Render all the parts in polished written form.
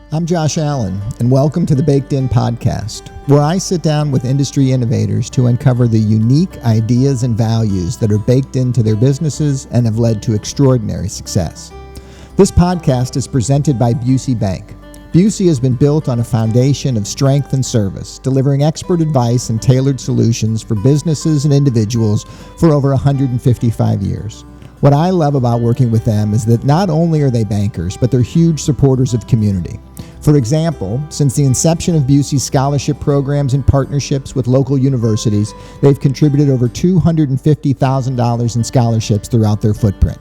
I'm Josh Allen, and welcome to the Baked In Podcast, where I sit down with industry innovators to uncover the unique ideas and values that are baked into their businesses and have led to extraordinary success. This podcast is presented by Busey Bank. Busey has been built on a foundation of strength and service, delivering expert advice and tailored solutions for businesses and individuals for over 155 years. What I love about working with them is that not only are they bankers, but they're huge supporters of community. For example, since the inception of Busey's scholarship programs and partnerships with local universities, they've contributed over $250,000 in scholarships throughout their footprint.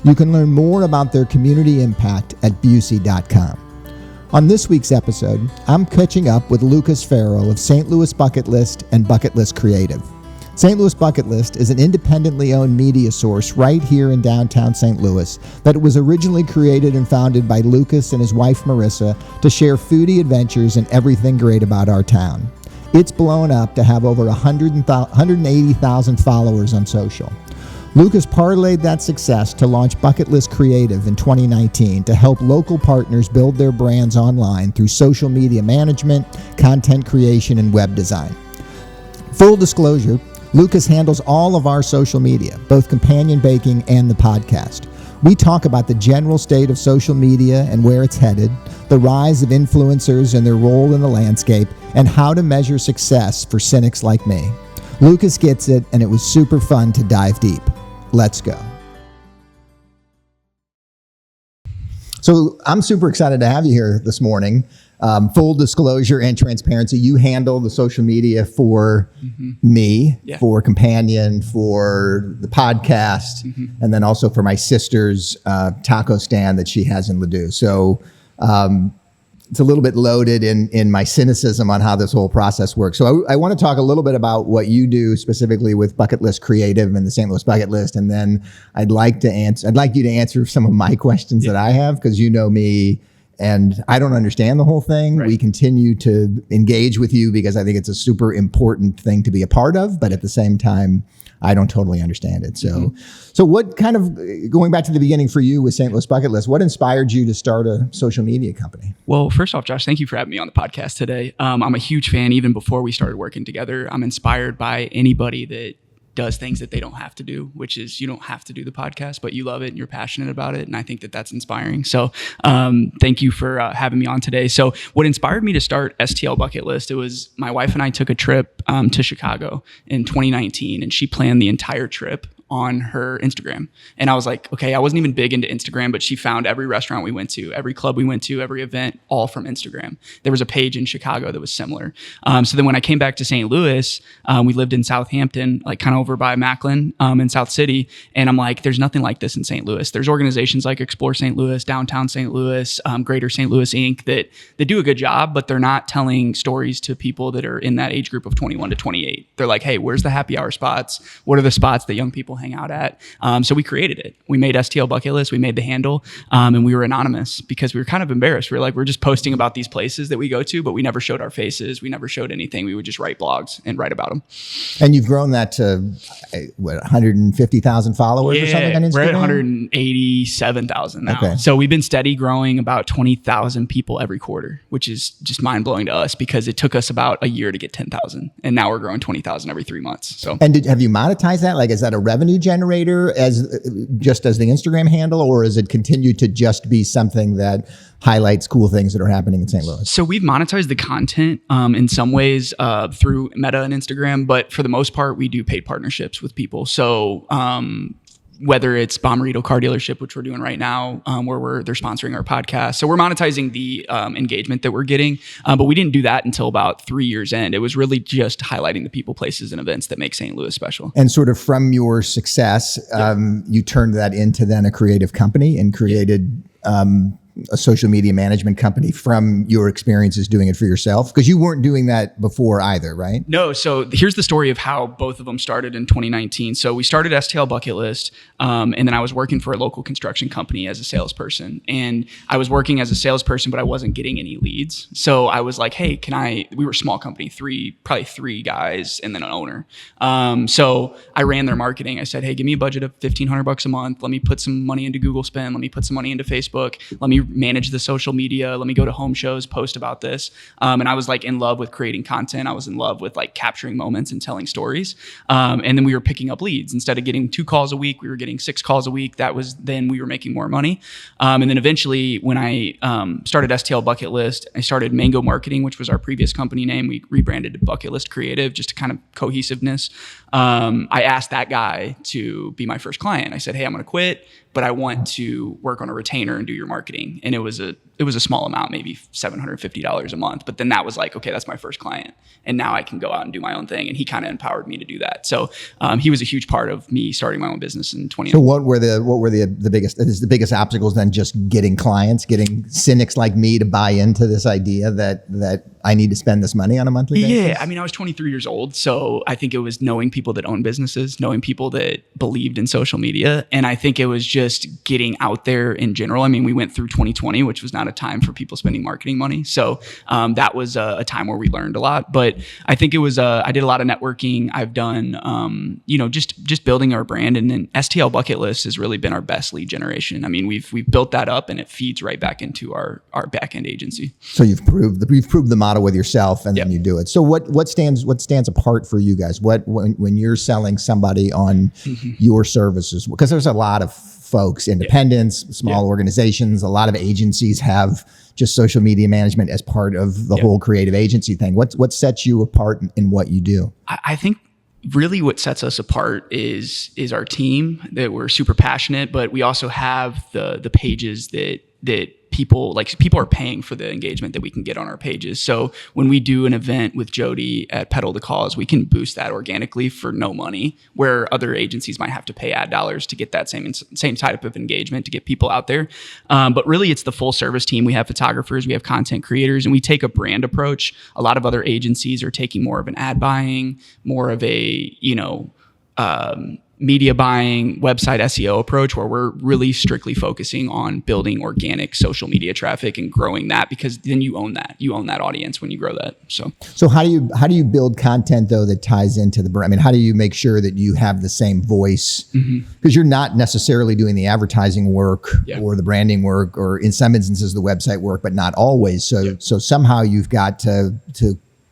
You can learn more about their community impact at busey.com. On this week's episode, I'm catching up with Lucas Farrell of St. Louis Bucket List and Bucket List Creative. St. Louis Bucket List is an independently owned media source right here in downtown St. Louis that was originally created and founded by Lucas and his wife Marissa to share foodie adventures and everything great about our town. It's blown up to have over 180,000 followers on social. Lucas parlayed that success to launch Bucket List Creative in 2019 to help local partners build their brands online through social media management, content creation, and web design. Full disclosure, Lucas handles all of our social media, both Companion Baking and the podcast. We talk about the general state of social media and where it's headed, the rise of influencers and their role in the landscape, and how to measure success for cynics like me. Lucas gets it, and it was super fun to dive deep. Let's go. So I'm super excited to have you here this morning. Full disclosure and transparency, you handle the social media for me, for Companion, for the podcast, and then also for my sister's taco stand that she has in Ladue. So it's a little bit loaded in my cynicism on how this whole process works. So I want to talk a little bit about what you do specifically with Bucket List Creative and the St. Louis Bucket List, and then I'd like you to answer some of my questions that I have, because you know me. And I don't understand the whole thing. Right. We continue to engage with you because I think it's a super important thing to be a part of. But at the same time, I don't totally understand it. So, so what kind of, going back to the beginning for you with St. Louis Bucket List, what inspired you to start a social media company? Well, first off, Josh, thank you for having me on the podcast today. I'm a huge fan. Even before we started working together, I'm inspired by anybody that does things that they don't have to do, which is you don't have to do the podcast, but you love it and you're passionate about it. And I think that that's inspiring. So thank you for having me on today. So what inspired me to start STL Bucket List, it was my wife and I took a trip to Chicago in 2019, and she planned the entire trip on her Instagram. And I was like, okay, I wasn't even big into Instagram, but she found every restaurant we went to, every club we went to, every event, all from Instagram. There was a page in Chicago that was similar. So then when I came back to St. Louis, we lived in Southampton, like kind of over by Macklin in South City. And I'm like, there's nothing like this in St. Louis. There's organizations like Explore St. Louis, Downtown St. Louis, Greater St. Louis Inc. that do a good job, but they're not telling stories to people that are in that age group of 21 to 28. They're like, hey, where's the happy hour spots? What are the spots that young people hang out at? So we created it. We made STL Bucket List. We made the handle, and we were anonymous because we were kind of embarrassed. We were like, we're just posting about these places that we go to, but we never showed our faces. We never showed anything. We would just write blogs and write about them. And you've grown that to 150,000 followers or something on Instagram? We're at 187,000 now. Okay. So we've been steady growing about 20,000 people every quarter, which is just mind blowing to us because it took us about a year to get 10,000, and now we're growing 20,000 every 3 months. So, and have you monetized that? Like, is that a revenue generator as just as the Instagram handle, or is it continue to just be something that highlights cool things that are happening in St. Louis? So we've monetized the content in some ways through Meta and Instagram, but for the most part, we do paid partnerships with people. So whether it's Bommarito Car Dealership, which we're doing right now, where they're sponsoring our podcast. So we're monetizing the engagement that we're getting, but we didn't do that until about 3 years in. It was really just highlighting the people, places, and events that make St. Louis special. And sort of from your success, you turned that into then a creative company and created a social media management company from your experiences doing it for yourself? Because you weren't doing that before either, right? No. So here's the story of how both of them started in 2019. So we started STL Bucket List, and then I was working for a local construction company as a salesperson. And I was working as a salesperson, but I wasn't getting any leads. So I was like, hey, we were a small company, probably three guys and then an owner. So I ran their marketing. I said, hey, give me a budget of $1,500 a month. Let me put some money into Google spend. Let me put some money into Facebook. Let me me manage the social media. Let me go to home shows, post about this. And I was like in love with creating content. I was in love with like capturing moments and telling stories. And then we were picking up leads. Instead of getting 2 calls a week, we were getting 6 calls a week. Then we were making more money. And then eventually when I started STL Bucket List, I started Mango Marketing, which was our previous company name. We rebranded to Bucket List Creative, just to kind of cohesiveness. I asked that guy to be my first client. I said, hey, I'm going to quit, but I want to work on a retainer and do your marketing. And it was a small amount, maybe $750 a month. But then that was like, okay, that's my first client. And now I can go out and do my own thing. And he kind of empowered me to do that. So he was a huge part of me starting my own business in 2019. So what were the biggest obstacles then? Just getting clients, getting cynics like me to buy into this idea that I need to spend this money on a monthly basis? Yeah. I mean, I was 23 years old. So I think it was knowing people that own businesses, knowing people that believed in social media. And I think it was just getting out there in general. I mean, we went through 2020, which was not a time for people spending marketing money. So that was a time where we learned a lot. But I think it was, I did a lot of networking. I've done, just building our brand. And then STL Bucket List has really been our best lead generation. I mean, we've built that up and it feeds right back into our back end agency. So you've proved the model with yourself, and then you do it. So what stands apart for you guys? When you're selling somebody on your services, because there's a lot of folks, independents, small organizations, a lot of agencies have just social media management as part of the whole creative agency thing. What sets you apart in what you do? I think really what sets us apart is our team, that we're super passionate, but we also have the pages that people are paying for the engagement that we can get on our pages. So when we do an event with Jody at Pedal the Cause, we can boost that organically for no money, where other agencies might have to pay ad dollars to get that same type of engagement to get people out there. But really it's the full service team. We have photographers, we have content creators, and we take a brand approach. A lot of other agencies are taking more of an ad buying, more of a, media buying, website SEO approach, where we're really strictly focusing on building organic social media traffic and growing that, because then you own that audience when you grow that. So how do you build content though that ties into the brand? I mean, how do you make sure that you have the same voice? Because you're not necessarily doing the advertising work or the branding work, or in some instances the website work, but not always. So somehow you've got to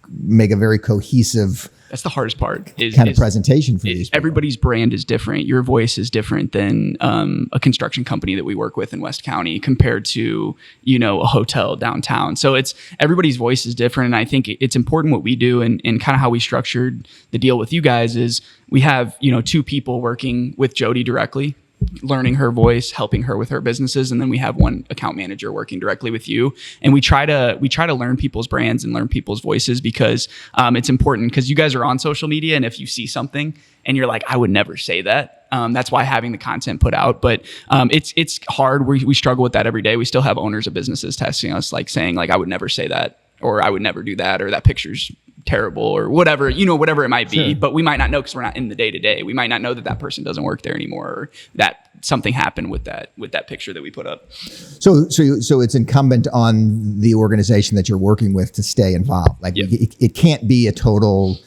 make a very cohesive, that's the hardest part, is presentation for these people. Everybody's brand is different. Your voice is different than a construction company that we work with in West County compared to, a hotel downtown. So everybody's voice is different. And I think it's important what we do, and kind of how we structured the deal with you guys is we have, 2 people working with Jody directly, learning her voice, helping her with her businesses. And then we have 1 account manager working directly with you. And we try to learn people's brands and learn people's voices, because it's important, because you guys are on social media. And if you see something and you're like, I would never say that. That's why having the content put out. But it's hard. We struggle with that every day. We still have owners of businesses testing us, like saying like, I would never say that, or I would never do that, or that picture's terrible, or whatever, whatever it might be. Sure. But we might not know, because we're not in the day to day. We might not know that person doesn't work there anymore, or that something happened with that picture that we put up. So it's incumbent on the organization that you're working with to stay involved. Like it can't be a total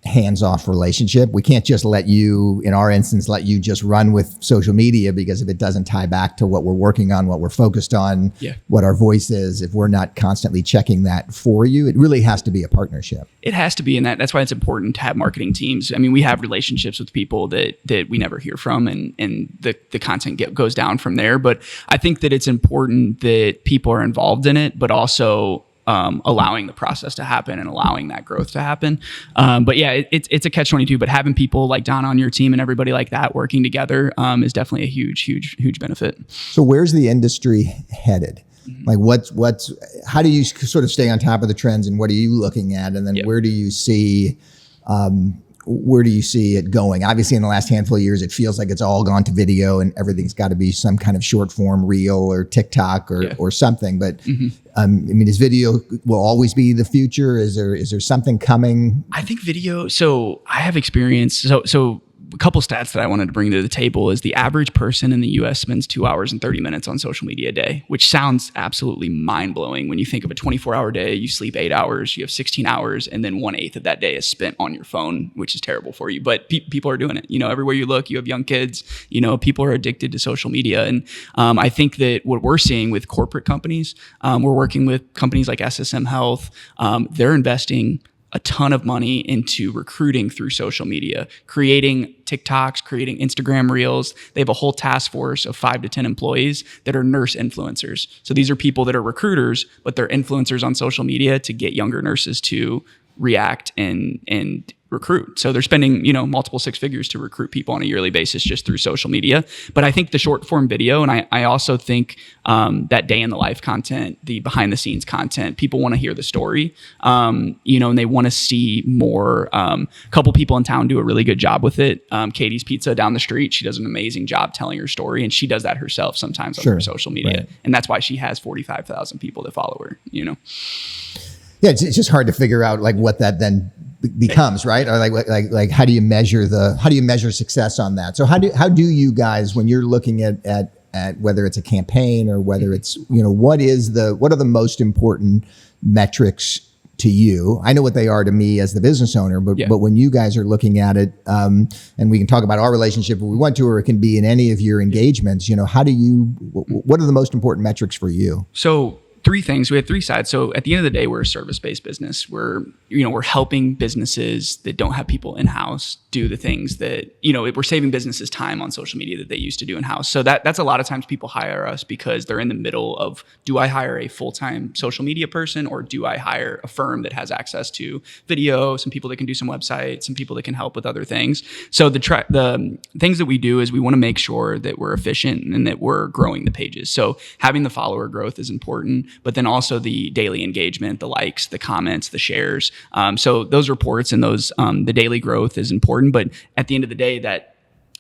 hands-off relationship. We can't just let you just run with social media, because if it doesn't tie back to what we're working on, what we're focused on, what our voice is, if we're not constantly checking that for you, it really has to be a partnership. It has to be, and that's why it's important to have marketing teams. I mean, we have relationships with people that we never hear from, and the content goes down from there. But I think that it's important that people are involved in it, but also allowing the process to happen and allowing that growth to happen. But yeah, it's a catch-22, but having people like Donna on your team and everybody like that working together is definitely a huge benefit. So where's the industry headed? Like how do you sort of stay on top of the trends, and what are you looking at? And then where do you see it going? Obviously, in the last handful of years, it feels like it's all gone to video, and everything's got to be some kind of short form reel or TikTok or something. But I mean, is video will always be the future? Is there something coming? I think video. So I have experience. So a couple stats that I wanted to bring to the table is the average person in the US spends 2 hours and 30 minutes on social media a day, which sounds absolutely mind-blowing. When you think of a 24-hour day, you sleep 8 hours, you have 16 hours, and then 1/8 of that day is spent on your phone, which is terrible for you. But people are doing it. Everywhere you look, you have young kids, people are addicted to social media. And I think that what we're seeing with corporate companies, we're working with companies like SSM Health, they're investing a ton of money into recruiting through social media, creating TikToks, creating Instagram reels. They have a whole task force of 5 to 10 employees that are nurse influencers. So these are people that are recruiters, but they're influencers on social media to get younger nurses to react and recruit. So they're spending, multiple 6 figures to recruit people on a yearly basis just through social media. But I think the short form video, and I also think that day in the life content, the behind the scenes content, people want to hear the story, and they want to see more. A couple people in town do a really good job with it. Katie's Pizza down the street, she does an amazing job telling her story, and she does that herself sometimes on her social media. Right. And that's why she has 45,000 people that follow her, Yeah, it's just hard to figure out like what that then becomes, right? Or like how do you measure success on that? So how do you guys, when you're looking at whether it's a campaign or whether it's, what are the most important metrics to you? I know what they are to me as the business owner, but when you guys are looking at it, and we can talk about our relationship if we want to, or it can be in any of your engagements, what are the most important metrics for you? So 3 things. We have 3 sides. So at the end of the day, we're a service-based business. We're helping businesses that don't have people in-house do the things that, we're saving businesses time on social media that they used to do in-house. So that's a lot of times people hire us because they're in the middle of, do I hire a full-time social media person, or do I hire a firm that has access to video, some people that can do some websites, some people that can help with other things. So the things that we do is we want to make sure that we're efficient and that we're growing the pages. So having the follower growth is important, but then also the daily engagement, the likes, the comments, the shares. So those reports and those the daily growth is important. But at the end of the day,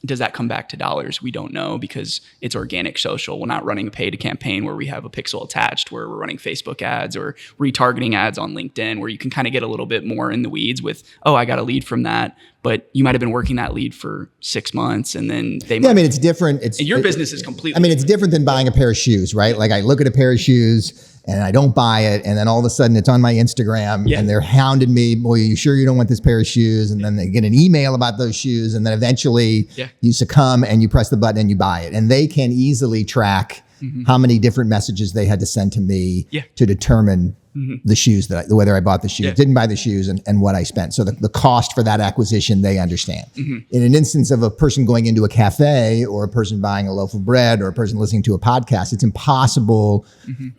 does that come back to dollars? We don't know, because it's organic social. We're not running a paid campaign where we have a pixel attached, where we're running Facebook ads or retargeting ads on LinkedIn, where you can kind of get a little bit more in the weeds with, I got a lead from that, but you might have been working that lead for 6 months, and then it's different. Your business is completely it's different than buying a pair of shoes, right? Like I look at a pair of shoes and I don't buy it, and then all of a sudden it's on my Instagram and they're hounding me, boy, are you sure you don't want this pair of shoes? And then they get an email about those shoes, and then eventually you succumb and you press the button and you buy it. And they can easily track how many different messages they had to send to me to determine the shoes, whether I bought the shoes, didn't buy the shoes, and what I spent. So the cost for that acquisition, they understand. In an instance of a person going into a cafe, or a person buying a loaf of bread, or a person listening to a podcast, it's impossible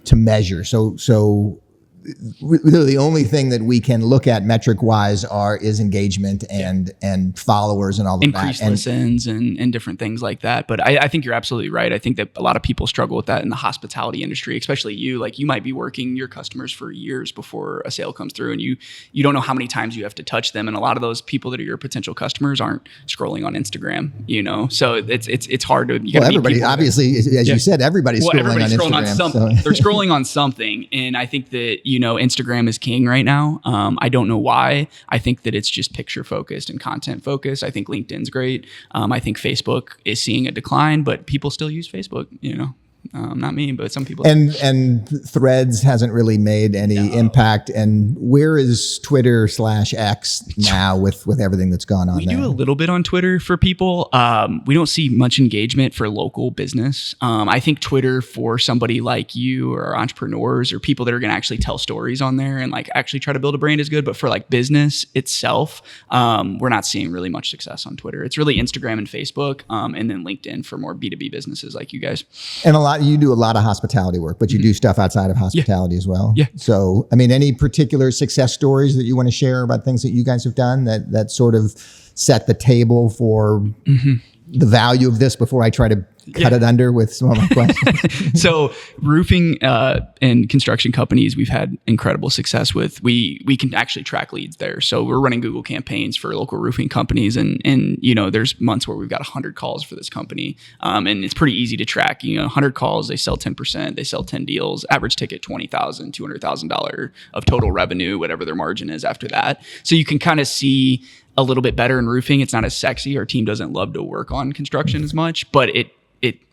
to measure. So really the only thing that we can look at metric wise is engagement and followers and all of increased that. Listens and different things like that. But I think you're absolutely right. I think that a lot of people struggle with that in the hospitality industry, especially you. Like, you might be working your customers for years before a sale comes through, and you don't know how many times you have to touch them. And a lot of those people that are your potential customers aren't scrolling on Instagram, So it's hard to, everybody, obviously, as you said, everybody's scrolling on Instagram. On something. They're scrolling on something. And I think that, Instagram is king right now. I don't know why. I think that it's just picture focused and content focused. I think LinkedIn's great. I think Facebook is seeing a decline, but people still use Facebook, Not me, but some people. And Threads hasn't really made any impact. And where is Twitter/X now with everything that's gone on there? We do a little bit on Twitter for people. We don't see much engagement for local business. I think Twitter for somebody like you or entrepreneurs or people that are going to actually tell stories on there and like actually try to build a brand is good. But for like business itself, we're not seeing really much success on Twitter. It's really Instagram and Facebook, and then LinkedIn for more B2B businesses like you guys. And you do a lot of hospitality work, but you do stuff outside of hospitality as well. Yeah. So, any particular success stories that you want to share about things that you guys have done that sort of set the table for the value of this before I try to cut it under with some of my questions. So roofing and construction companies we've had incredible success with. We can actually track leads there. So we're running Google campaigns for local roofing companies, and there's months where we've got 100 calls for this company, and it's pretty easy to track. 100 calls, they sell 10%, they sell 10 deals, average ticket $20,000, $200,000 of total revenue, whatever their margin is after that. So you can kind of see a little bit better in roofing. It's not as sexy. Our team doesn't love to work on construction as much, but it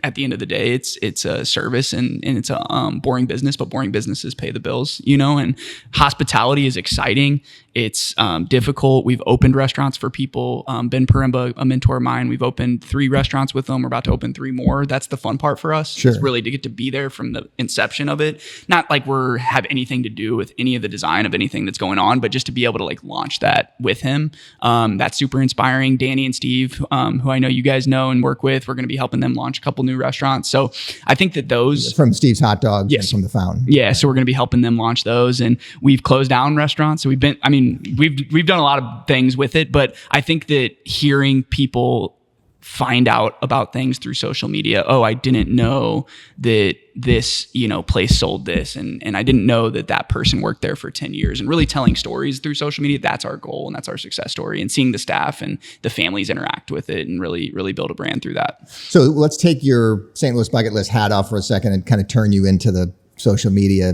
at the end of the day, it's a service and it's a boring business, but boring businesses pay the bills, and hospitality is exciting. It's difficult. We've opened restaurants for people. Ben Parimba, a mentor of mine, we've opened 3 restaurants with them. We're about to open 3 more. That's the fun part for us. Sure. It's really to get to be there from the inception of it. Not like have anything to do with any of the design of anything that's going on, but just to be able to launch that with him. That's super inspiring. Danny and Steve, who I know you guys know and work with, we're going to be helping them launch a couple new restaurants. So I think that those from Steve's Hot Dogs, yes, and from the Fountain. Yeah. Right. So we're going to be helping them launch those, and we've closed down restaurants. So we've done a lot of things with it, but I think that hearing people find out about things through social media. Oh, I didn't know that this, place sold this. And I didn't know that person worked there for 10 years, and really telling stories through social media. That's our goal. And that's our success story, and seeing the staff and the families interact with it and really, really build a brand through that. So let's take your St. Louis bucket list hat off for a second and kind of turn you into the social media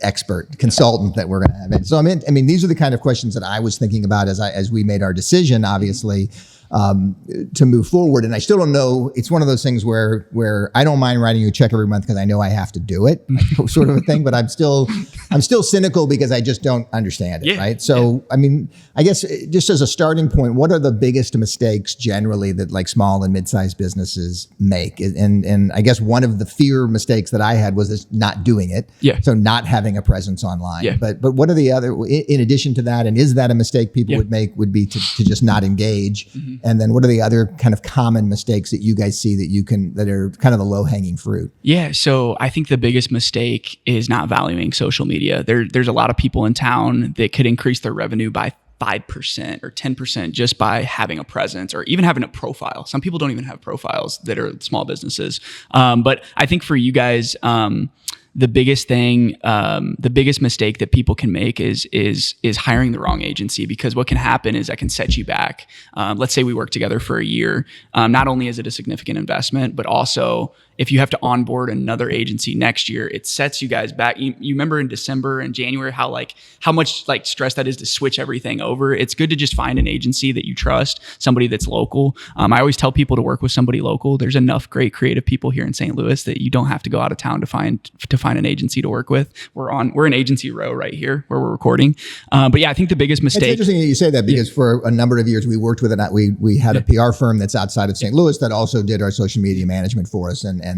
expert consultant that we're going to have. And so, I mean, these are the kind of questions that I was thinking about as we made our decision, obviously, to move forward. And I still don't know. It's one of those things where I don't mind writing you a check every month because I know I have to do it, sort of a thing. But I'm still cynical because I just don't understand it. Right. So, I mean, I guess just as a starting point, what are the biggest mistakes generally that small and mid-sized businesses make? And I guess one of the fear mistakes that I had was this not doing it. Yeah. So not having a presence online. Yeah. But what are the other, in addition to that, and is that a mistake people would make, would be to just not engage? Mm-hmm. And then what are the other kind of common mistakes that you guys see that are kind of the low hanging fruit? Yeah. So I think the biggest mistake is not valuing social media. There's a lot of people in town that could increase their revenue by 5% or 10% just by having a presence or even having a profile. Some people don't even have profiles that are small businesses. But I think for you guys, the biggest thing, the biggest mistake that people can make is hiring the wrong agency, because what can happen is that can set you back. Let's say we work together for a year. Not only is it a significant investment, but also if you have to onboard another agency next year, it sets you guys back. You remember in December and January how much stress that is to switch everything over. It's good to just find an agency that you trust, somebody that's local. I always tell people to work with somebody local. There's enough great creative people here in St. Louis that you don't have to go out of town to find an agency to work with. We're in Agency Row right here where we're recording. But yeah, I think the biggest mistake. It's interesting that you say that, because for a number of years we worked with we had a PR firm that's outside of St. Louis that also did our social media management for us, and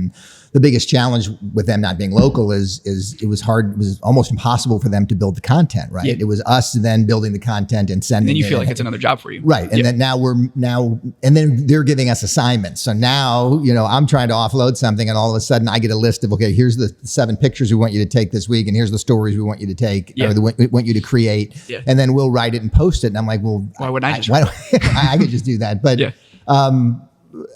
the biggest challenge with them not being local is it was hard. It was almost impossible for them to build the content, right? Yeah. It was us then building the content and sending. And then you feel like it's another job for you, right? And then and then they're giving us assignments. So now I'm trying to offload something, and all of a sudden I get a list of, okay, here's the 7 pictures we want you to take this week, and here's the stories we want you to take, or we want you to create, and then we'll write it and post it. And I'm like, well, why wouldn't I just? I could just do that, but.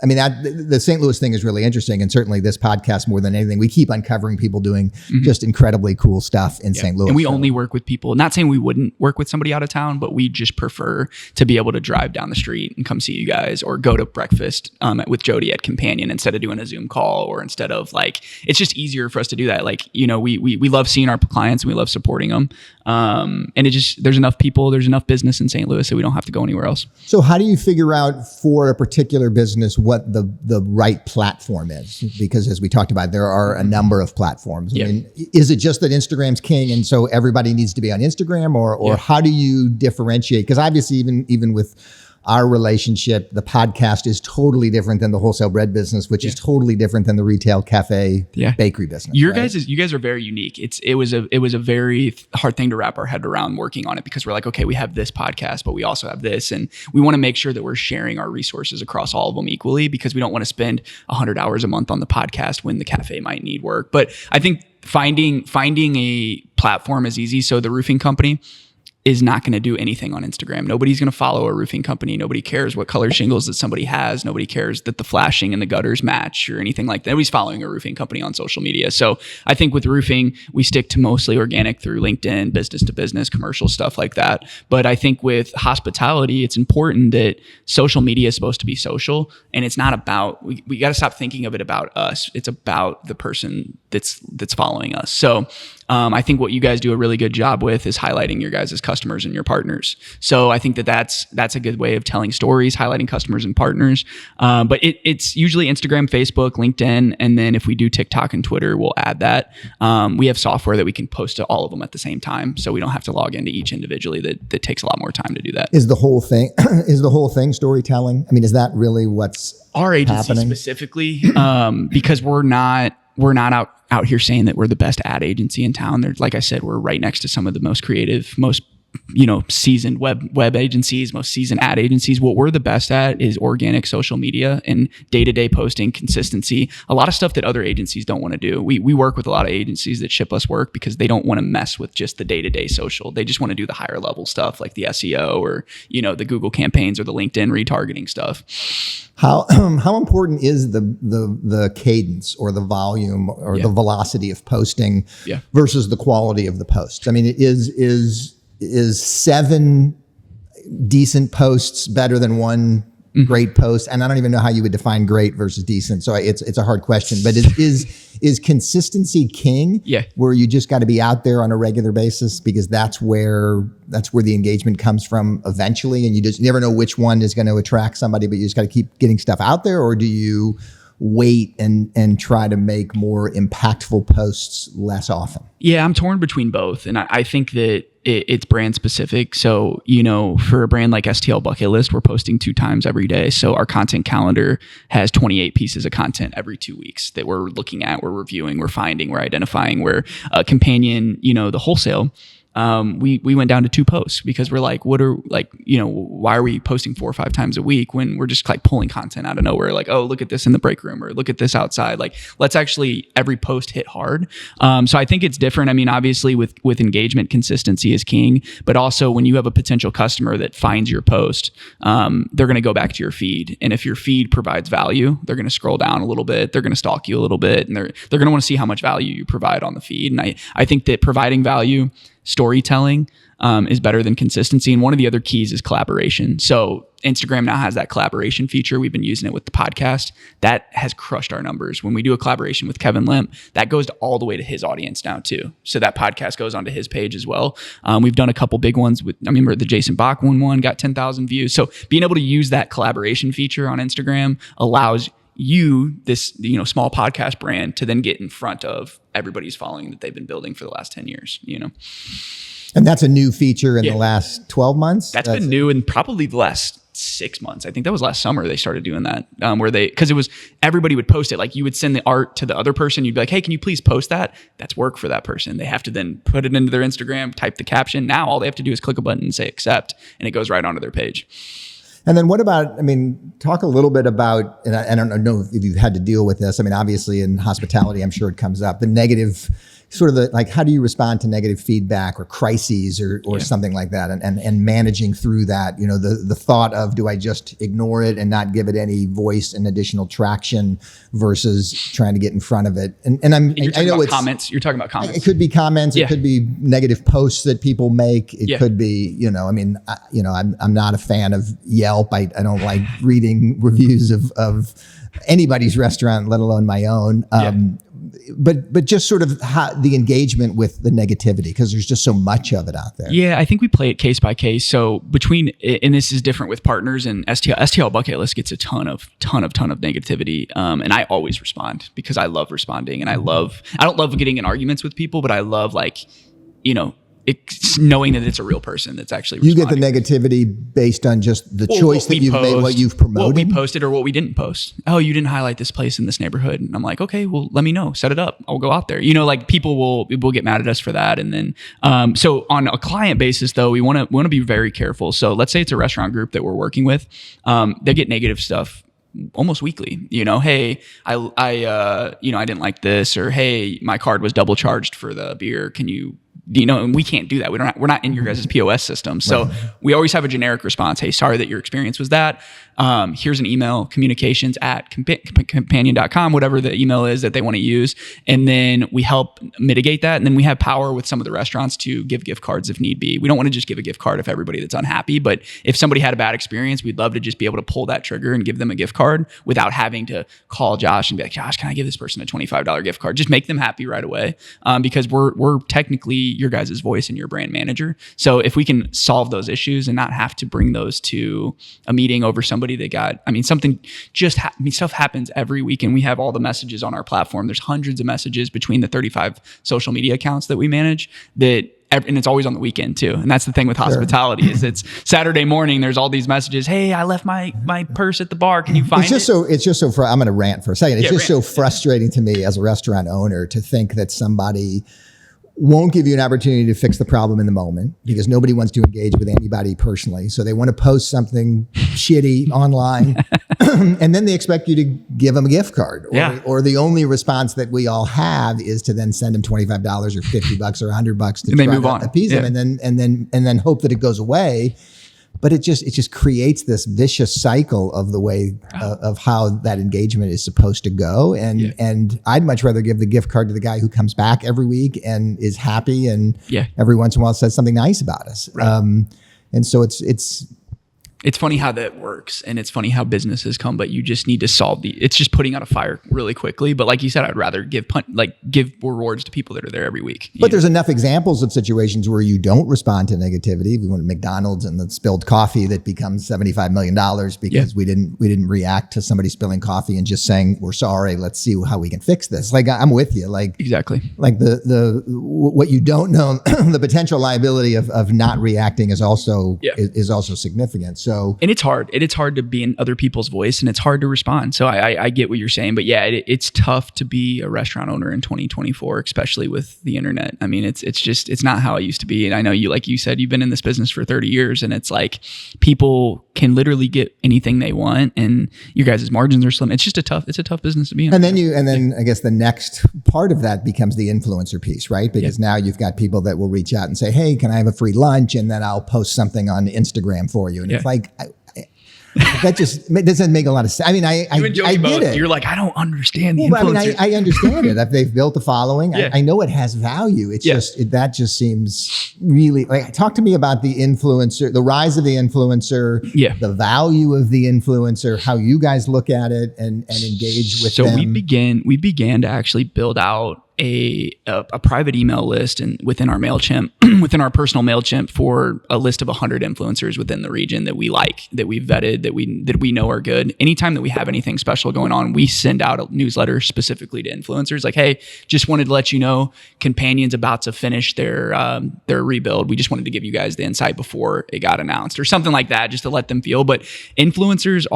I mean, the St. Louis thing is really interesting, and certainly this podcast, more than anything, we keep uncovering people doing just incredibly cool stuff in St. Louis. And we only work with people, not saying we wouldn't work with somebody out of town, but we just prefer to be able to drive down the street and come see you guys, or go to breakfast with Jody at Companion instead of doing a Zoom call, or instead of it's just easier for us to do that. We love seeing our clients and we love supporting them. And there's enough people, there's enough business in St. Louis that we don't have to go anywhere else. So how do you figure out for a particular business what the right platform is? Because as we talked about, there are a number of platforms. I mean, is it just that Instagram's king and so everybody needs to be on Instagram, or how do you differentiate? Because obviously even with our relationship, the podcast is totally different than the wholesale bread business, which is totally different than the retail cafe bakery business. You guys are very unique. It was a very hard thing to wrap our head around working on it, because we're like, okay, we have this podcast, but we also have this, and we want to make sure that we're sharing our resources across all of them equally, because we don't want to spend 100 hours a month on the podcast when the cafe might need work. But I think finding a platform is easy. So the roofing company, is not going to do anything on Instagram. Nobody's going to follow a roofing company. Nobody cares what color shingles that somebody has. Nobody cares that the flashing and the gutters match or anything like that. Nobody's following a roofing company on social media. So I think with roofing, we stick to mostly organic through LinkedIn, business to business, commercial stuff like that. But I think with hospitality, it's important that social media is supposed to be social, and it's not about, we got to stop thinking of it about us. It's about the person that's following us. So I think what you guys do a really good job with is highlighting your guys' customers and your partners. So I think that's a good way of telling stories, highlighting customers and partners. But it's usually Instagram, Facebook, LinkedIn, and then if we do TikTok and Twitter, we'll add that. We have software that we can post to all of them at the same time, so we don't have to log into each individually. That takes a lot more time to do that. Is the whole thing storytelling? I mean, is that really what's our agency happening? Specifically? Because we're not out here saying that we're the best ad agency in town. There's, like I said, we're right next to some of the most creative, most seasoned web agencies, most seasoned ad agencies. What we're the best at is organic social media and day-to-day posting, consistency, a lot of stuff that other agencies don't want to do. We work with a lot of agencies that ship us work because they don't want to mess with just the day-to-day social. They just want to do the higher level stuff like the SEO or, the Google campaigns or the LinkedIn retargeting stuff. How important is the cadence or the volume or the velocity of posting versus the quality of the posts? I mean, is 7 decent posts better than one great post? And I don't even know how you would define great versus decent. So it's a hard question, but is consistency king? Yeah. Where you just got to be out there on a regular basis because that's where the engagement comes from eventually. And you never know which one is going to attract somebody, but you just got to keep getting stuff out there. Or do you wait and try to make more impactful posts less often? Yeah, I'm torn between both. And I think that it's brand specific. So, for a brand like STL Bucket List, we're posting 2 times every day. So our content calendar has 28 pieces of content every 2 weeks that we're looking at, we're reviewing, we're finding, we're identifying. We're Companion, the wholesale. We went down to 2 posts because we're like, why are we posting 4 or 5 times a week when we're just like pulling content out of nowhere? Like, oh, look at this in the break room or look at this outside. Like, let's actually every post hit hard. So I think it's different. I mean, obviously with engagement, consistency is king, but also when you have a potential customer that finds your post, they're going to go back to your feed. And if your feed provides value, they're going to scroll down a little bit. They're going to stalk you a little bit, and they're going to want to see how much value you provide on the feed. And I think that providing value, storytelling is better than consistency. And one of the other keys is collaboration. So Instagram now has that collaboration feature. We've been using it with the podcast. That has crushed our numbers. When we do a collaboration with Kevin Limp, that goes all the way to his audience now too. So that podcast goes onto his page as well. We've done a couple big ones with, I remember the Jason Bach one got 10,000 views. So being able to use that collaboration feature on Instagram allows you, this small podcast brand, to then get in front of everybody's following that they've been building for the last 10 years. And that's a new feature in the last 12 months? That's been new in probably the last 6 months. I think that was last summer they started doing that, because it was, everybody would post it. Like, you would send the art to the other person. You'd be like, hey, can you please post that? That's work for that person. They have to then put it into their Instagram, type the caption. Now all they have to do is click a button and say accept, and it goes right onto their page. And then what about, talk a little bit about, and I don't know if you've had to deal with this. Obviously in hospitality, I'm sure it comes up, the negative, sort of how do you respond to negative feedback or crises or something like that, and managing through that, the thought of, do I just ignore it and not give it any voice and additional traction versus trying to get in front of it? And I know it's comments. You're talking about comments. It could be comments. It could be negative posts that people make. It could be, I'm not a fan of Yelp. I don't like reading reviews of anybody's restaurant, let alone my own. But just sort of how the engagement with the negativity, because there's just so much of it out there. Yeah, I think we play it case by case. So and this is different with partners, and STL Bucket List gets a ton of negativity. And I always respond because I love responding, and I don't love getting in arguments with people, but I love it's knowing that it's a real person that's actually responding. You get the negativity based on just the choice that you've made, what you've promoted? What we posted or what we didn't post. Oh, you didn't highlight this place in this neighborhood. And I'm like, okay, well, let me know. Set it up. I'll go out there. People will get mad at us for that. And then, so on a client basis, though, we want to be very careful. So let's say it's a restaurant group that we're working with. They get negative stuff almost weekly. Hey, I didn't like this, or hey, my card was double charged for the beer. Can you and we can't do that. We're not in your guys' POS system. So we always have a generic response. Hey, sorry that your experience was that. Here's an email, communications@companion.com, whatever the email is that they want to use. And then we help mitigate that. And then we have power with some of the restaurants to give gift cards if need be. We don't want to just give a gift card if everybody that's unhappy, but if somebody had a bad experience, we'd love to just be able to pull that trigger and give them a gift card without having to call Josh and be like, Josh, can I give this person a $25 gift card? Just make them happy right away. Because we're technically your guys' voice and your brand manager. So if we can solve those issues and not have to bring those to a meeting over somebody that got, stuff happens every week, and we have all the messages on our platform. There's hundreds of messages between the 35 social media accounts that we manage and it's always on the weekend too. And that's the thing with hospitality is it's Saturday morning. There's all these messages. Hey, I left my purse at the bar. Can you find it? It's just so I'm going to rant for a second. It's so frustrating to me as a restaurant owner to think that somebody won't give you an opportunity to fix the problem in the moment because nobody wants to engage with anybody personally. So they want to post something shitty online and then they expect you to give them a gift card. Or the only response that we all have is to then send them $25 or $50 or $100 to try to appease them and then hope that it goes away. But it just creates this vicious cycle of the way of how that engagement is supposed to go. And I'd much rather give the gift card to the guy who comes back every week and is happy and every once in a while says something nice about us. Right. And so it's funny how that works, and it's funny how businesses come, but you just need to solve it's just putting out a fire really quickly. But like you said, I'd rather give rewards to people that are there every week. But there's enough examples of situations where you don't respond to negativity. We went to McDonald's and the spilled coffee that becomes $75 million because we didn't react to somebody spilling coffee and just saying, we're sorry, let's see how we can fix this. Like I'm with you. Like exactly. Like the what you don't know, the potential liability of not reacting is also significant. So, and it's hard. It's hard to be in other people's voice, and it's hard to respond. So I get what you're saying, but it's tough to be a restaurant owner in 2024, especially with the internet. I mean, it's not how it used to be. And I know you, like you said, you've been in this business for 30 years, and it's like people can literally get anything they want, and your guys' margins are slim. It's just a tough business to be in. And then I guess the next part of that becomes the influencer piece, right? Because now you've got people that will reach out and say, hey, can I have a free lunch? And then I'll post something on Instagram for you. And it's like, that just doesn't make a lot of sense. I mean, I get it. You're like, I don't understand the influencers. I understand it. If they've built a following, I know it has value. It's that just seems really like, talk to me about the influencer, the rise of the influencer, the value of the influencer, how you guys look at it and engage with them. So we began to actually build out a private email list and within our MailChimp, within our personal MailChimp for a list of 100 influencers within the region that we like, that we've vetted, that we know are good. Anytime that we have anything special going on, we send out a newsletter specifically to influencers like, hey, just wanted to let you know Companion's about to finish their rebuild. We just wanted to give you guys the insight before it got announced or something like that, just to let them feel. But influencers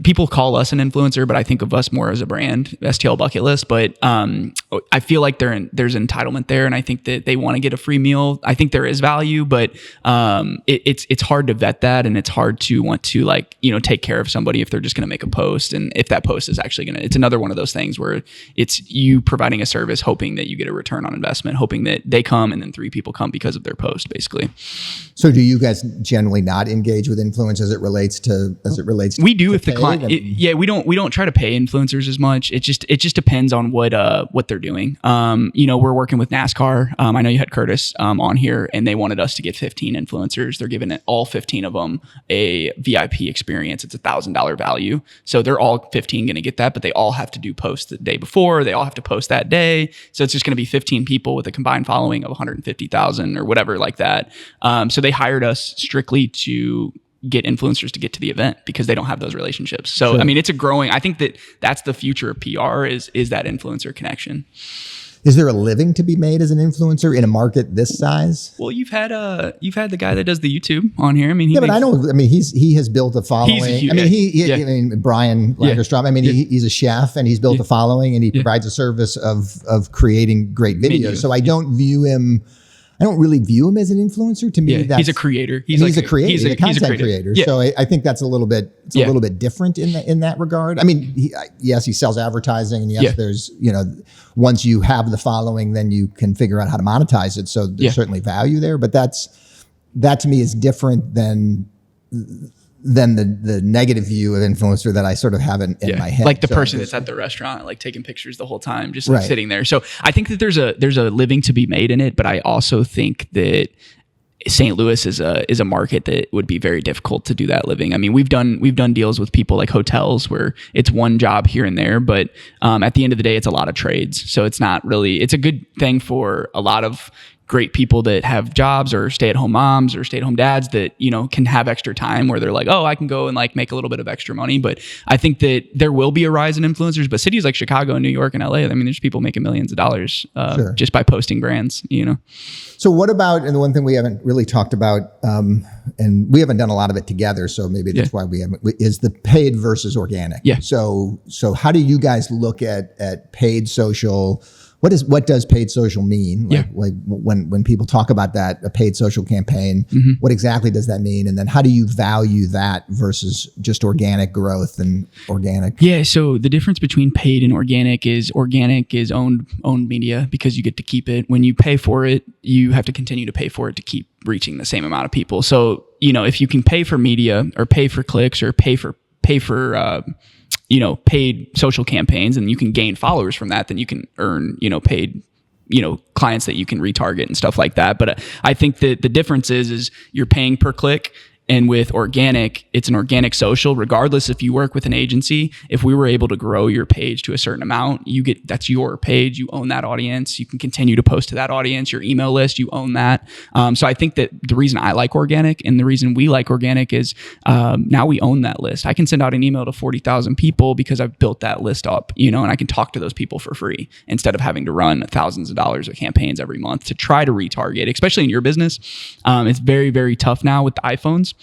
people call us an influencer, but I think of us more as a brand, STL bucket list. But I feel like there's entitlement there, and I think that they want to get a free meal. I think there is value, but it's hard to vet that, and it's hard to want to take care of somebody if they're just going to make a post, and if that post is actually it's another one of those things where it's you providing a service, hoping that you get a return on investment, hoping that they come and then 3 people come because of their post, basically. So do you guys generally not engage with influencers as it relates to we do if the client we don't try to pay influencers as much. It just depends on what they're doing. We're working with NASCAR. I know you had Curtis on here, and they wanted us to get 15 influencers. They're giving all 15 of them a VIP experience. It's $1,000 value, so they're all 15 going to get that, but they all have to do posts the day before. They all have to post that day, so it's just going to be 15 people with a combined following of 150,000 or whatever like that. So they hired us strictly to get influencers to get to the event because they don't have those relationships. So, sure. I mean, I think that's the future of PR is that influencer connection. Is there a living to be made as an influencer in a market this size? Well, you've had the guy that does the YouTube on here. I mean, he has built a following. Brian Lagerstrom. I mean, he's a chef and he's built a following and he provides a service of creating great videos. So I don't view him I don't really view him as an influencer. To me, he's a creator. He's a creator. He's a content creator. Yeah. So I think that's a little bit different in that regard. I mean, yes, he sells advertising, and yes, there's once you have the following, then you can figure out how to monetize it. So there's certainly value there. But that to me is different than the negative view of influencer that I sort of have in my head. Like the person that's at the restaurant, like taking pictures the whole time, just like sitting there. So I think that there's a living to be made in it, but I also think that St. Louis is a market that would be very difficult to do that living. I mean, we've done deals with people like hotels where it's one job here and there, but at the end of the day, it's a lot of trades. So it's not really, it's a good thing for a lot of great people that have jobs or stay-at-home moms or stay-at-home dads that, can have extra time where they're like, oh, I can go and like make a little bit of extra money. But I think that there will be a rise in influencers, but cities like Chicago and New York and LA, I mean, there's people making millions of dollars just by posting brands, So what about, and the one thing we haven't really talked about, and we haven't done a lot of it together, so maybe that's why we haven't, is the paid versus organic. Yeah. So how do you guys look at paid social? What does paid social mean? Like when people talk about that, a paid social campaign, what exactly does that mean? And then how do you value that versus just organic growth and organic? Yeah. So the difference between paid and organic is owned media because you get to keep it. When you pay for it, you have to continue to pay for it to keep reaching the same amount of people. So, if you can pay for media or pay for clicks or pay for paid social campaigns and you can gain followers from that, then you can earn, paid, clients that you can retarget and stuff like that. But I think that the difference is you're paying per click. And with organic, it's an organic social, regardless if you work with an agency. If we were able to grow your page to a certain amount, that's your page. You own that audience. You can continue to post to that audience, your email list, you own that. So I think that the reason I like organic and the reason we like organic is now we own that list. I can send out an email to 40,000 people because I've built that list up, and I can talk to those people for free instead of having to run thousands of dollars of campaigns every month to try to retarget, especially in your business. It's very, very tough now with the iPhones.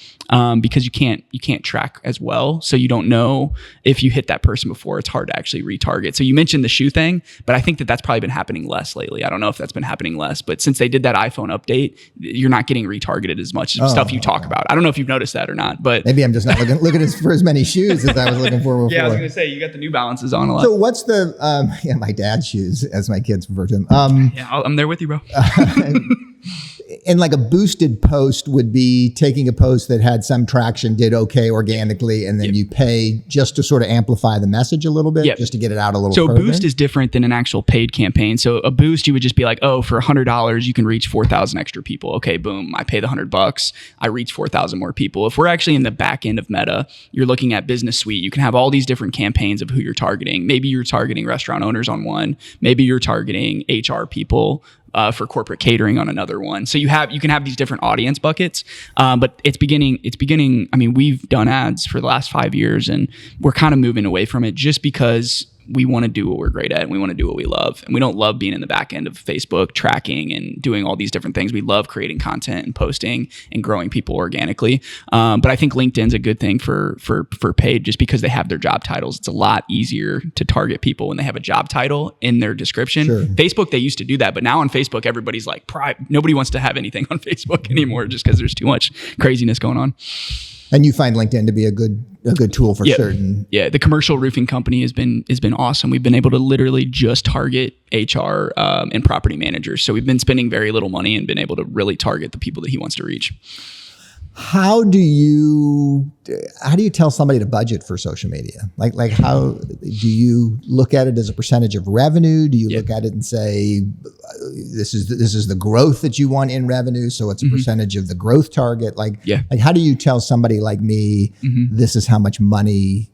Because you can't track as well. So you don't know if you hit that person before. It's hard to actually retarget. So you mentioned the shoe thing, but I think that that's probably been happening less lately. I don't know if that's been happening less, but since they did that iPhone update, you're not getting retargeted as much as stuff you talk about. I don't know if you've noticed that or not, but maybe I'm just not looking for as many shoes as I was looking for before. Yeah, I was going to say, you got the New Balances on a lot. So what's the, my dad's shoes, as my kids refer to them. I'm there with you, bro. And like a boosted post would be taking a post that had some traction, did okay organically, and then you pay just to sort of amplify the message a little bit, just to get it out a little further. So a boost is different than an actual paid campaign. So a boost, you would just be like, oh, for $100, you can reach 4,000 extra people. Okay, boom, I pay the $100. I reach 4,000 more people. If we're actually in the back end of Meta, you're looking at Business Suite. You can have all these different campaigns of who you're targeting. Maybe you're targeting restaurant owners on one. Maybe you're targeting HR people. For corporate catering on another one. So you can have these different audience buckets, but it's beginning. I mean, we've done ads for the last 5 years and we're kind of moving away from it just because we want to do what we're great at and we want to do what we love. And we don't love being in the back end of Facebook tracking and doing all these different things. We love creating content and posting and growing people organically. But I think LinkedIn's a good thing for paid just because they have their job titles. It's a lot easier to target people when they have a job title in their description. Sure. Facebook, they used to do that, but now on Facebook, everybody's like, nobody wants to have anything on Facebook anymore just because there's too much craziness going on. And you find LinkedIn to be a good tool for certain. Yeah, the commercial roofing company has been awesome. We've been able to literally just target HR and property managers. So we've been spending very little money and been able to really target the people that he wants to reach. How do you tell somebody to budget for social media? Like how do you look at it as a percentage of revenue? Do you look at it and say this is the growth that you want in revenue, so it's a percentage of the growth target? Like how do you tell somebody like me this is how much money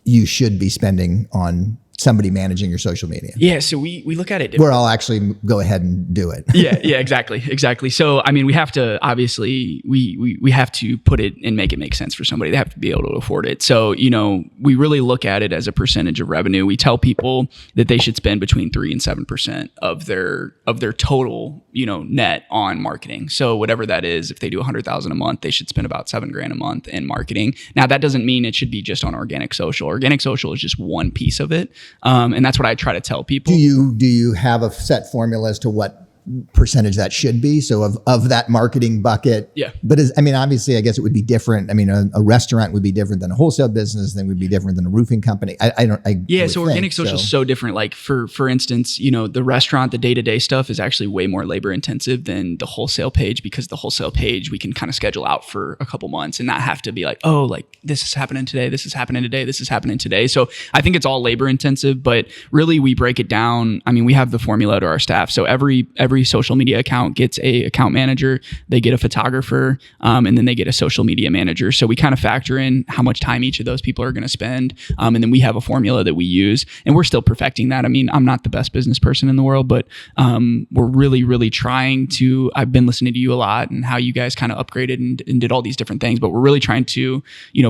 you should be spending on somebody managing your social media? Yeah, so we look at it. Where I'll actually go ahead and do it. yeah, exactly. So I mean, we have to obviously we have to put it and make it make sense for somebody. They have to be able to afford it. So we really look at it as a percentage of revenue. We tell people that they should spend between 3 and 7% of their total net on marketing. So whatever that is, if they do $100,000 a month, they should spend about $7,000 a month in marketing. Now that doesn't mean it should be just on organic social. Organic social is just one piece of it. And that's what I try to tell people. Do you have a set formula as to what percentage that should be. So of that marketing bucket. Yeah. But obviously, I guess it would be different. A restaurant would be different than a wholesale business, then would be different than a roofing company. So organic social is so different. Like for instance, the restaurant, the day-to-day stuff is actually way more labor intensive than the wholesale page, because the wholesale page we can kind of schedule out for a couple months and not have to be like, oh, like this is happening today, this is happening today, this is happening today. So I think it's all labor intensive, but really we break it down. We have the formula to our staff. So every social media account gets a account manager, they get a photographer, and then they get a social media manager. So we kind of factor in how much time each of those people are going to spend. And then we have a formula that we use, and we're still perfecting that. I'm not the best business person in the world, but we're really, really trying to. I've been listening to you a lot and how you guys kind of upgraded and did all these different things, but we're really trying to,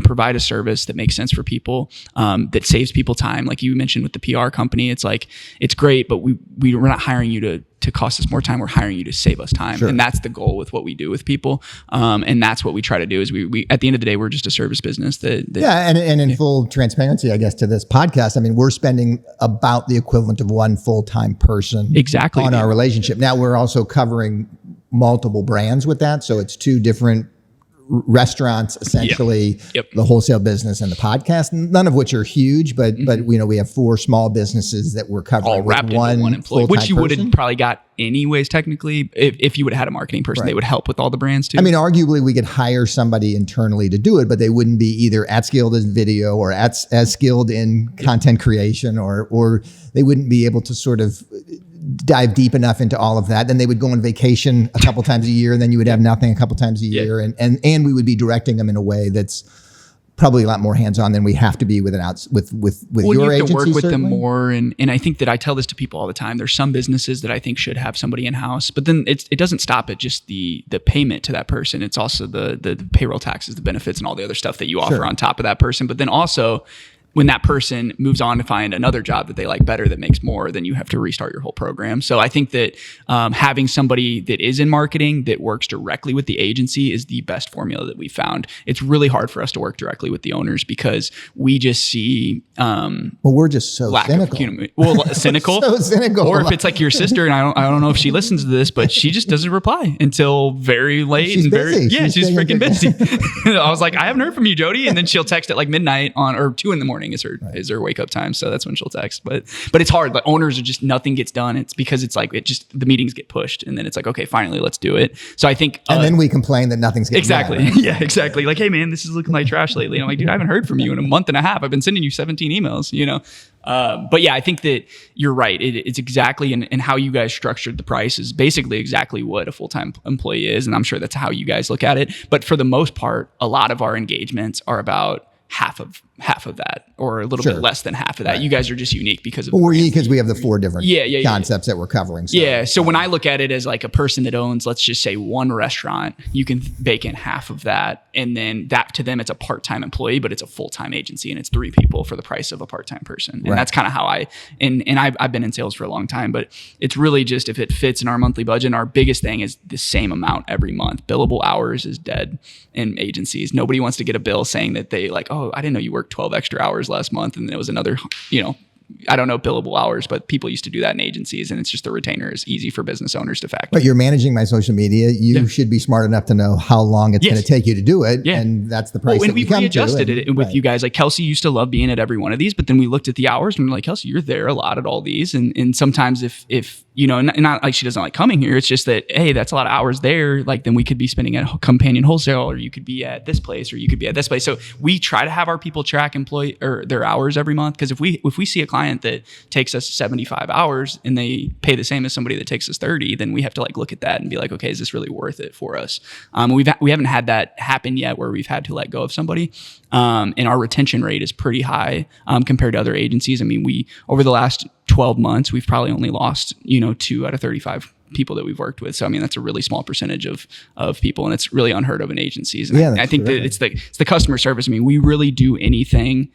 provide a service that makes sense for people, that saves people time. Like you mentioned with the PR company, it's like, it's great, but we're not hiring you to cost us more time. We're hiring you to save us time. Sure. And that's the goal with what we do with people. And that's what we try to do is we at the end of the day, we're just a service business and in full transparency, I guess, to this podcast, we're spending about the equivalent of one full-time person exactly on our relationship. Now we're also covering multiple brands with that. So it's two different restaurants, essentially. Yep. The wholesale business and the podcast, none of which are huge, but we have 4 small businesses that we're covering all wrapped with into one employee, which you would have person. probably got anyways technically if you would have had a marketing person. Right. They would help with all the brands too. Arguably we could hire somebody internally to do it, but they wouldn't be either as skilled in video or as skilled in content creation, or they wouldn't be able to sort of dive deep enough into all of that. Then they would go on vacation a couple times a year, and then you would have nothing a couple times a year. And we would be directing them in a way that's probably a lot more hands-on than we have to be with your agency. You have to work with certainly. them more. And I think that I tell this to people all the time. There's some businesses that I think should have somebody in-house, but then it doesn't stop at just the payment to that person. It's also the payroll taxes, the benefits, and all the other stuff that you offer on top of that person. But then also, when that person moves on to find another job that they like better, that makes more, then you have to restart your whole program. So I think that having somebody that is in marketing that works directly with the agency is the best formula that we found. It's really hard for us to work directly with the owners because we just see we're just so cynical. Cynical. So cynical. Or if it's like your sister, and I don't know if she listens to this, but she just doesn't reply until very late. She's busy. She's freaking busy. I was like, I haven't heard from you, Jody, and then she'll text at like midnight or 2 a.m. is her wake up time. So that's when she'll text. But it's hard. The owners are just, nothing gets done. It's because it's like, the meetings get pushed, and then it's like, okay, finally, let's do it. So I think, and then we complain that nothing's getting exactly done. Right? Yeah, exactly. Like, hey man, this is looking like trash lately. And I'm like, dude, I haven't heard from you in a month and a half. I've been sending you 17 emails, But yeah, I think that you're right. It's exactly, and how you guys structured the price is basically exactly what a full-time employee is. And I'm sure that's how you guys look at it. But for the most part, a lot of our engagements are about half of that, or a little bit less than half of that. Right. You guys are just unique because of because we have the 4 different concepts that we're covering. So when I look at it as like a person that owns, let's just say, one restaurant, you can bake in half of that, and then that to them it's a part-time employee, but it's a full-time agency, and it's 3 people for the price of a part-time person. And that's kind of how I've been in sales for a long time, but it's really just if it fits in our monthly budget. And our biggest thing is the same amount every month. Billable hours is dead in agencies. Nobody wants to get a bill saying that they like, oh, I didn't know you worked 12 extra hours last month, and then it was another, I don't know billable hours, but people used to do that in agencies, and it's just the retainer is easy for business owners to factor. But you're managing my social media. You should be smart enough to know how long it's going to take you to do it. Yeah. And that's the price that we come to. And we've readjusted it with you guys. Like Kelsey used to love being at every one of these, but then we looked at the hours and we're like, Kelsey, you're there a lot at all these. And sometimes if not like she doesn't like coming here, it's just that, hey, that's a lot of hours there. Like then we could be spending at Companion Wholesale, or you could be at this place, or you could be at this place. So we try to have our people track their hours every month. Because if we see a client that takes us 75 hours and they pay the same as somebody that takes us 30, then we have to like look at that and be like, okay, is this really worth it for us? We haven't had that happen yet where we've had to let go of somebody. And our retention rate is pretty high compared to other agencies. I mean, over the last 12 months, we've probably only lost, 2 out of 35 people that we've worked with. So, I mean, that's a really small percentage of people, and it's really unheard of in agencies. And I think that it's the customer service. I mean, we really do anything,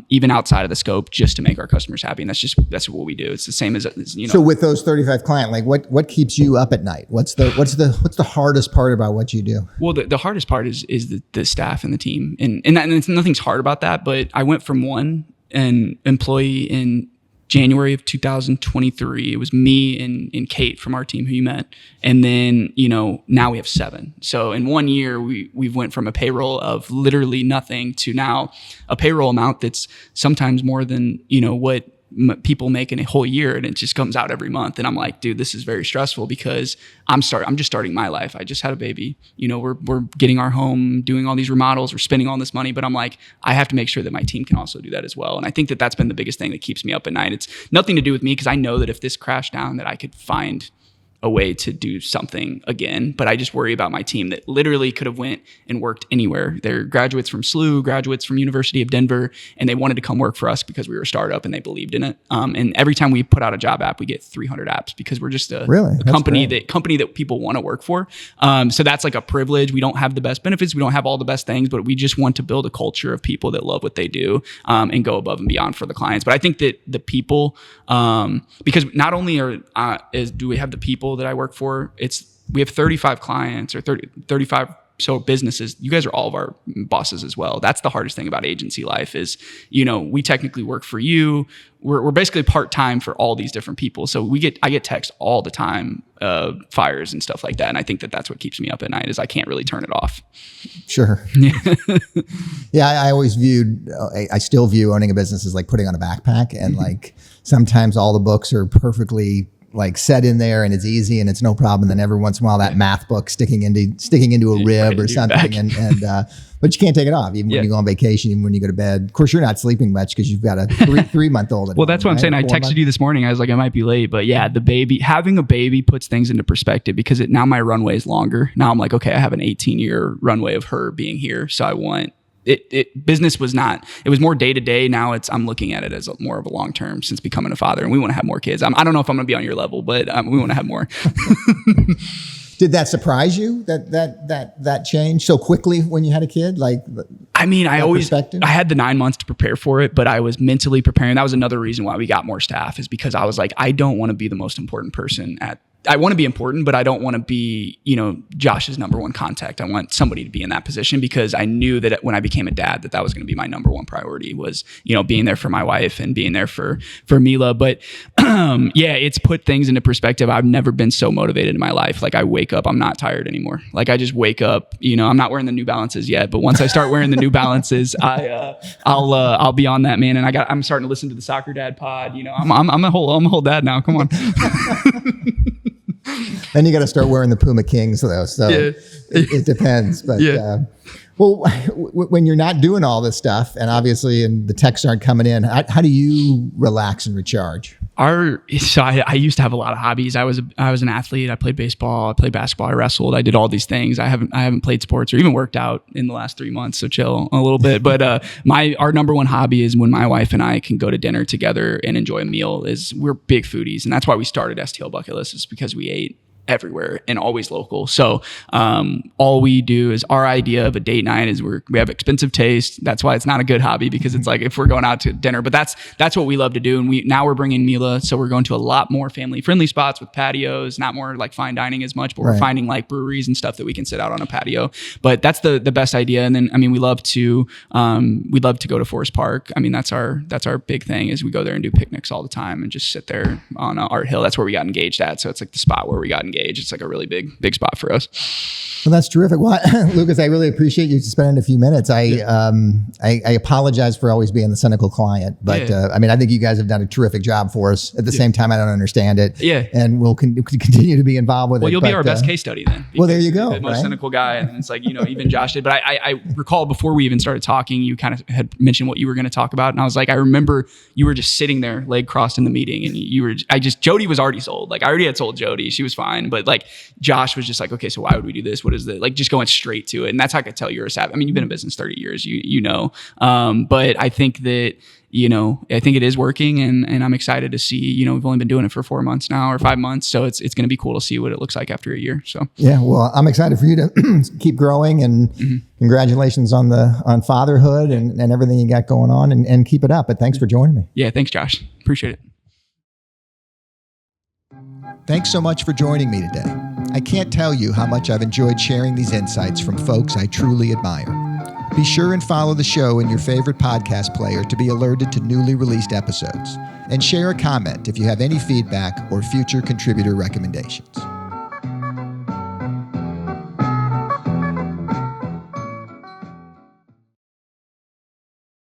even outside of the scope, just to make our customers happy. And that's what we do. It's the same as. So with those 35 clients, like what keeps you up at night? What's the hardest part about what you do? Well, the hardest part is the staff and the team, and nothing's hard about that. But I went from an employee in January of 2023. It was me and Kate from our team who you met. And then, now we have 7. So in 1 year, we've went from a payroll of literally nothing to now a payroll amount that's sometimes more than, what people make in a whole year, and it just comes out every month. And I'm like, dude, this is very stressful because I'm just starting my life. I just had a baby. We're getting our home, doing all these remodels, we're spending all this money, but I'm like, I have to make sure that my team can also do that as well. And I think that that's been the biggest thing that keeps me up at night. It's nothing to do with me, because I know that if this crashed down, that I could find a way to do something again, but I just worry about my team that literally could have went and worked anywhere. They're graduates from SLU, graduates from University of Denver, and they wanted to come work for us because we were a startup and they believed in it. And every time we put out a job app, we get 300 apps because we're just a company that people want to work for. So that's like a privilege. We don't have the best benefits. We don't have all the best things, but we just want to build a culture of people that love what they do and go above and beyond for the clients. But I think that the people, because not only do we have the people that I work for, we have 35 clients or 35 so businesses. You guys are all of our bosses as well. That's the hardest thing about agency life is, we technically work for you. We're basically part-time for all these different people. So I get texts all the time, fires and stuff like that. And I think that that's what keeps me up at night is I can't really turn it off. Sure. Yeah. I still view owning a business as like putting on a backpack, and like sometimes all the books are perfectly like set in there and it's easy and it's no problem. And then every once in a while that math book sticking into a rib or something. And but you can't take it off even when you go on vacation, even when you go to bed. Of course, you're not sleeping much because you've got a 3-month-old. Well, that's what I'm saying. I texted you this morning. I was like, I might be late, but yeah, having a baby puts things into perspective because now my runway is longer. Now I'm like, okay, I have an 18-year runway of her being here. So I want business was not, it was more day to day. Now I'm looking at it as more of a long term since becoming a father, and we want to have more kids. I don't know if I'm going to be on your level, but we want to have more. Did that surprise you that changed so quickly when you had a kid? Like, I had the 9 months to prepare for it, but I was mentally preparing. That was another reason why we got more staff, is because I was like, I don't want to be the most important person I want to be important, but I don't want to be, Josh's number one contact. I want somebody to be in that position because I knew that when I became a dad, that was going to be my number one priority was, being there for my wife and being there for Mila. But it's put things into perspective. I've never been so motivated in my life. Like I wake up, I'm not tired anymore. Like I just wake up, I'm not wearing the New Balances yet, but once I start wearing the New Balances, I'll be on that, man. And I'm starting to listen to the Soccer Dad pod. I'm a whole dad now. Come on. Then you got to start wearing the Puma Kings though. So it depends. But when you're not doing all this stuff and obviously and the texts aren't coming in, how do you relax and recharge? So I used to have a lot of hobbies. I was an athlete. I played baseball. I played basketball. I wrestled. I did all these things. I haven't played sports or even worked out in the last 3 months. So chill a little bit. But our number one hobby is when my wife and I can go to dinner together and enjoy a meal. We're big foodies, and that's why we started STL Bucket List, is because we ate everywhere and always local. So all we do is, our idea of a date night is we have expensive taste. That's why it's not a good hobby, because it's like if we're going out to dinner, but that's what we love to do. And now we're bringing Mila, so we're going to a lot more family friendly spots with patios, not more like fine dining as much, but we're finding like breweries and stuff that we can sit out on a patio. But that's the best idea. And then we'd love to go to Forest Park. That's our big thing, is we go there and do picnics all the time and just sit there on Art Hill. That's where we got engaged at. So it's like the spot where we got engaged. It's like a really big spot for us. Well, that's terrific. Well, Lucas, I really appreciate you spending a few minutes. I apologize for always being the cynical client, but I think you guys have done a terrific job for us. At the same time, I don't understand it. Yeah. And we'll continue to be involved with it. Well, you'll be our best case study then. Well, there you go. The most cynical guy. And it's like, even Josh did. But I recall before we even started talking, you kind of had mentioned what you were going to talk about. And I was like, I remember you were just sitting there, leg crossed in the meeting. And Jody was already sold. Like I already had sold Jody. She was fine. But like Josh was just like, okay, so why would we do this? What is the, like, just going straight to it. And that's how I could tell you're a savvy. You've been in business 30 years, you know. But I think that, I think it is working, and I'm excited to see, we've only been doing it for 4 months now or 5 months. So it's going to be cool to see what it looks like after a year. So yeah, well, I'm excited for you to keep growing, and congratulations on fatherhood and everything you got going on, and keep it up. But thanks for joining me. Yeah. Thanks, Josh. Appreciate it. Thanks so much for joining me today. I can't tell you how much I've enjoyed sharing these insights from folks I truly admire. Be sure and follow the show in your favorite podcast player to be alerted to newly released episodes. And share a comment if you have any feedback or future contributor recommendations.